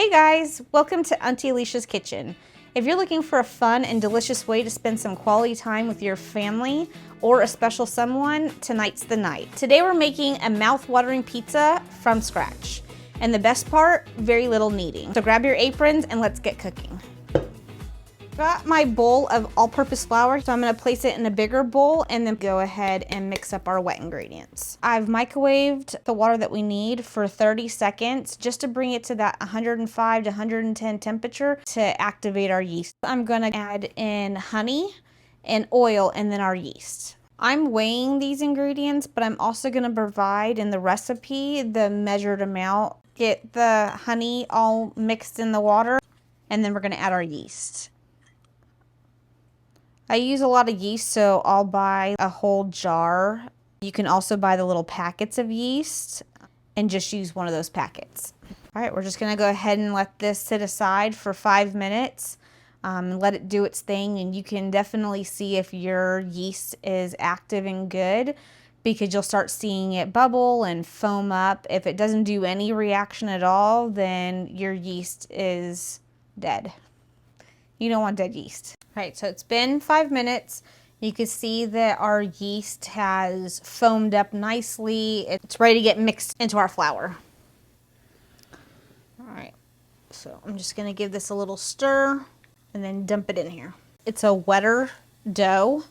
Hey guys, welcome to Auntie Alicia's Kitchen. If you're looking for a fun and delicious way to spend some quality time with your family or a special someone, tonight's the night. Today we're making a mouth-watering pizza from scratch. And the best part, very little kneading. So grab your aprons and let's get cooking. Got my bowl of all-purpose flour, so I'm gonna place it in a bigger bowl and then go ahead and mix up our wet ingredients. I've microwaved the water that we need for 30 seconds just to bring it to that 105 to 110 temperature to activate our yeast. I'm gonna add in honey and oil and then our yeast. I'm weighing these ingredients, but I'm also gonna provide in the recipe the measured amount. Get the honey all mixed in the water, and then we're gonna add our yeast. I use a lot of yeast, so I'll buy a whole jar. You can also buy the little packets of yeast and just use one of those packets. All right, we're just gonna go ahead and let this sit aside for 5 minutes. Let it do its thing, and you can definitely see if your yeast is active and good because you'll start seeing it bubble and foam up. If it doesn't do any reaction at all, then your yeast is dead. You don't want dead yeast. All right, so it's been 5 minutes. You can see that our yeast has foamed up nicely. It's ready to get mixed into our flour. All right, so I'm just gonna give this a little stir and then dump it in here. It's a wetter dough,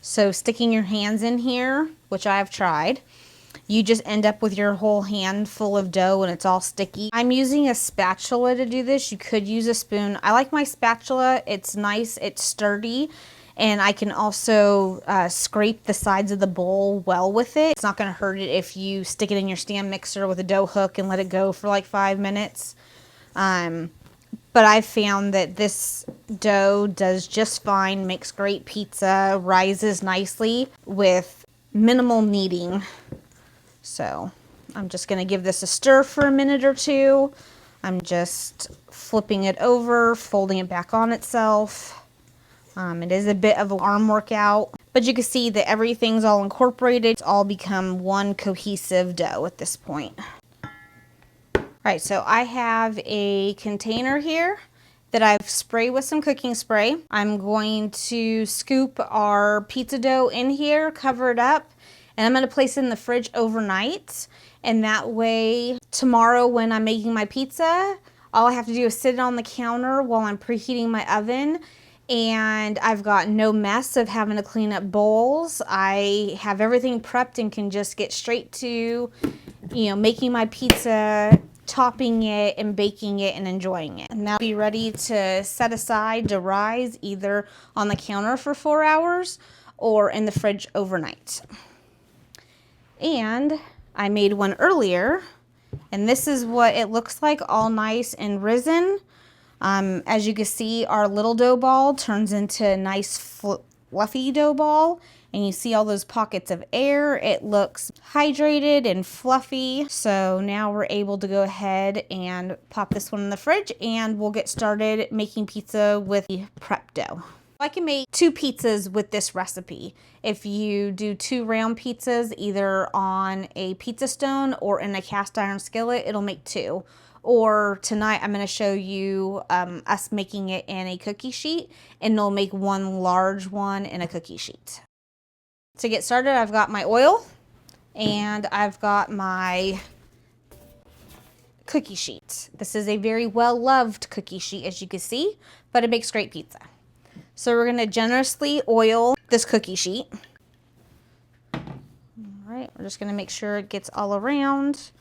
so sticking your hands in here, which I have tried, you just end up with your whole hand full of dough and it's all sticky. I'm using a spatula to do this. You could use a spoon. I like my spatula. It's nice, it's sturdy, and I can also scrape the sides of the bowl well with it. It's not gonna hurt it if you stick it in your stand mixer with a dough hook and let it go for like 5 minutes. But I found that this dough does just fine, makes great pizza, rises nicely with minimal kneading. So I'm just gonna give this a stir for a minute or two. I'm just flipping it over, folding it back on itself. It is a bit of an arm workout, but you can see that everything's all incorporated. It's all become one cohesive dough at this point. All right, so I have a container here that I've sprayed with some cooking spray. I'm going to scoop our pizza dough in here, cover it up, and I'm gonna place it in the fridge overnight. And that way, tomorrow when I'm making my pizza, all I have to do is sit it on the counter while I'm preheating my oven. And I've got no mess of having to clean up bowls. I have everything prepped and can just get straight to, making my pizza, topping it and baking it and enjoying it. And that'll be ready to set aside to rise either on the counter for 4 hours or in the fridge overnight. And I made one earlier, and this is what it looks like, all nice and risen. As you can see, our little dough ball turns into a nice fluffy dough ball, and you see all those pockets of air. It looks hydrated and fluffy. So now we're able to go ahead and pop this one in the fridge, and we'll get started making pizza with the prep dough. I can make 2 pizzas with this recipe. If you do 2 round pizzas, either on a pizza stone or in a cast iron skillet, it'll make 2. Or tonight I'm gonna show you us making it in a cookie sheet, and it'll make 1 large one in a cookie sheet. To get started, I've got my oil and I've got my cookie sheet. This is a very well-loved cookie sheet, as you can see, but it makes great pizza. So we're gonna generously oil this cookie sheet. All right, we're just gonna make sure it gets all around.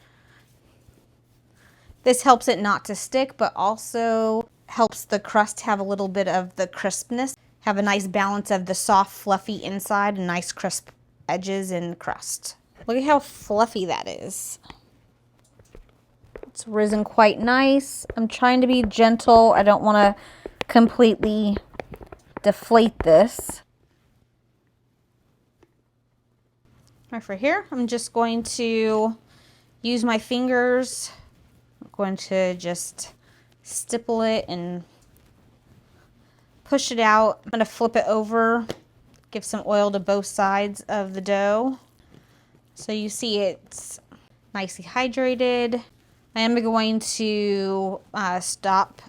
This helps it not to stick, but also helps the crust have a little bit of the crispness, have a nice balance of the soft, fluffy inside and nice crisp edges and crust. Look at how fluffy that is. It's risen quite nice. I'm trying to be gentle. I don't wanna completely deflate this. Right, for here, I'm just going to use my fingers. I'm going to just stipple it and push it out. I'm gonna flip it over, give some oil to both sides of the dough. So you see it's nicely hydrated, I am going to stop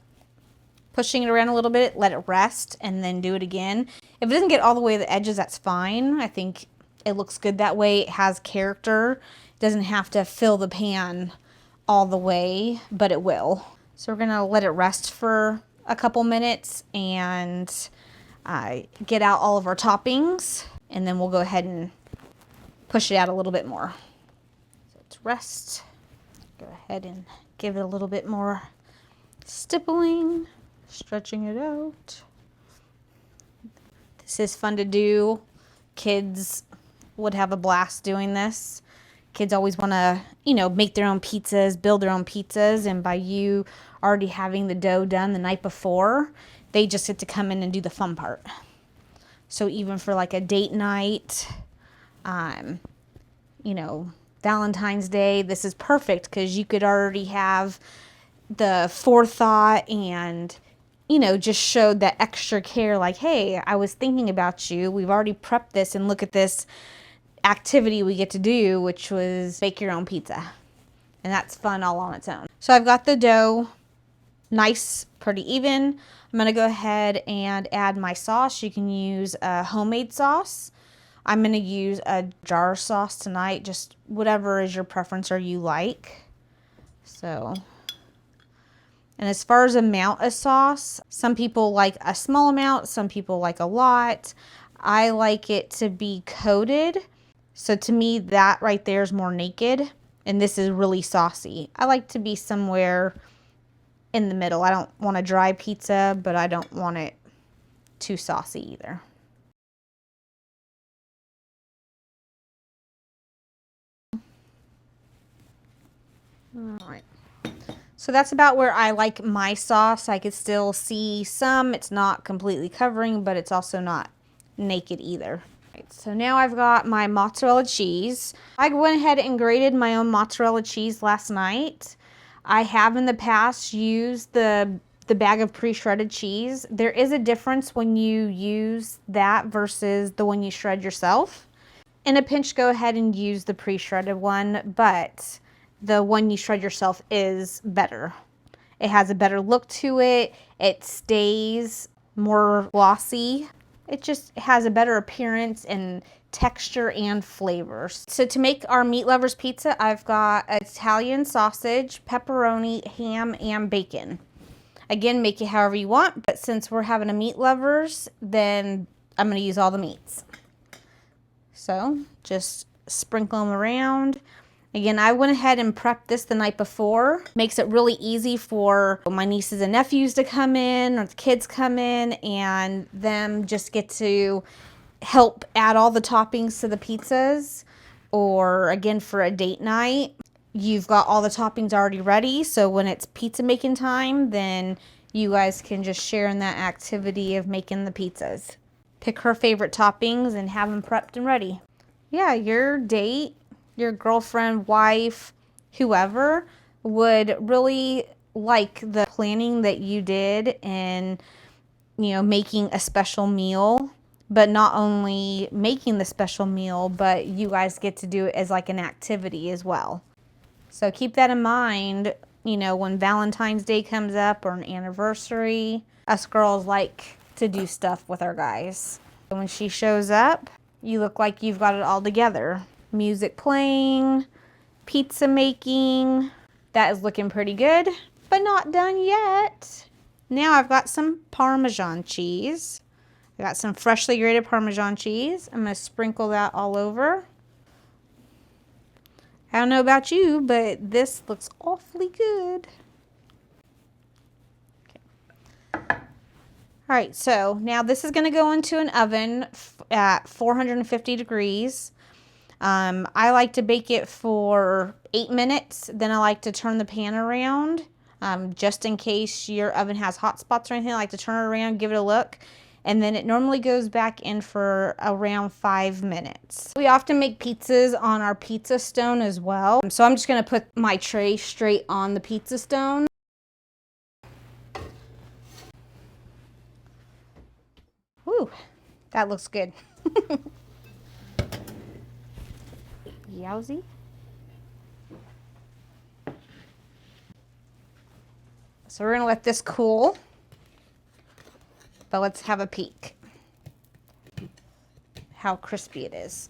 pushing it around a little bit, let it rest, and then do it again. If it doesn't get all the way to the edges, that's fine. I think it looks good that way. It has character. It doesn't have to fill the pan all the way, but it will. So we're gonna let it rest for a couple minutes and get out all of our toppings, and then we'll go ahead and push it out a little bit more. So it's rest. Go ahead and give it a little bit more stippling, stretching it out. This is fun to do. Kids would have a blast doing this. Kids always want to, you know, make their own pizzas, build their own pizzas, and by you already having the dough done the night before, they just get to come in and do the fun part. So even for like a date night, you know, Valentine's Day, this is perfect because you could already have the forethought and, you know, just showed that extra care, like, hey, I was thinking about you. We've already prepped this, and look at this activity we get to do, which was make your own pizza. And that's fun all on its own. So I've got the dough nice, pretty even. I'm gonna go ahead and add my sauce. You can use a homemade sauce. I'm gonna use a jar sauce tonight, just whatever is your preference or you like. So, and as far as amount of sauce, some people like a small amount, some people like a lot. I like it to be coated. So to me, that right there is more naked, and this is really saucy. I like to be somewhere in the middle. I don't want a dry pizza, but I don't want it too saucy either. All right. So that's about where I like my sauce. I could still see some. It's not completely covering, but it's also not naked either. Right, so now I've got my mozzarella cheese. I went ahead and grated my own mozzarella cheese last night. I have in the past used the bag of pre-shredded cheese. There is a difference when you use that versus the one you shred yourself. In a pinch, go ahead and use the pre-shredded one, but the one you shred yourself is better. It has a better look to it. It stays more glossy. It just has a better appearance and texture and flavors. So to make our meat lovers pizza, I've got Italian sausage, pepperoni, ham, and bacon. Again, make it however you want, but since we're having a meat lovers, then I'm gonna use all the meats. So just sprinkle them around. Again, I went ahead and prepped this the night before. Makes it really easy for my nieces and nephews to come in, or the kids come in, and them just get to help add all the toppings to the pizzas. Or again, for a date night, you've got all the toppings already ready. So when it's pizza making time, then you guys can just share in that activity of making the pizzas. Pick her favorite toppings and have them prepped and ready. Yeah, your date, your girlfriend, wife, whoever would really like the planning that you did in, you know, making a special meal, but not only making the special meal, but you guys get to do it as like an activity as well. So keep that in mind, you know, when Valentine's Day comes up or an anniversary. Us girls like to do stuff with our guys. And when she shows up, you look like you've got it all together. Music playing, pizza making. That is looking pretty good, but not done yet. Now I've got some Parmesan cheese. I got some freshly grated Parmesan cheese. I'm gonna sprinkle that all over. I don't know about you, but this looks awfully good. Okay. All right, so now this is gonna go into an oven at 450 degrees. I like to bake it for 8 minutes. Then I like to turn the pan around. Just in case your oven has hot spots or anything, I like to turn it around, give it a look. And then it normally goes back in for around 5 minutes. We often make pizzas on our pizza stone as well. So I'm just gonna put my tray straight on the pizza stone. Whew, that looks good. Yowzy. So we're gonna let this cool, but let's have a peek how crispy it is.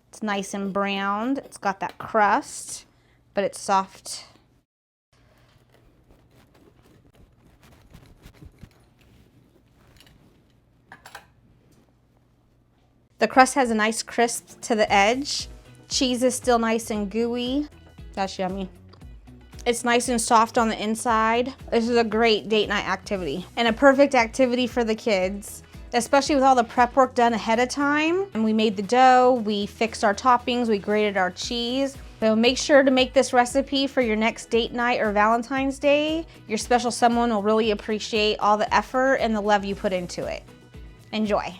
It's nice and browned. It's got that crust, but it's soft. The crust has a nice crisp to the edge. Cheese is still nice and gooey. That's yummy. It's nice and soft on the inside. This is a great date night activity and a perfect activity for the kids, especially with all the prep work done ahead of time. And we made the dough, we fixed our toppings, we grated our cheese. So make sure to make this recipe for your next date night or Valentine's Day. Your special someone will really appreciate all the effort and the love you put into it. Enjoy.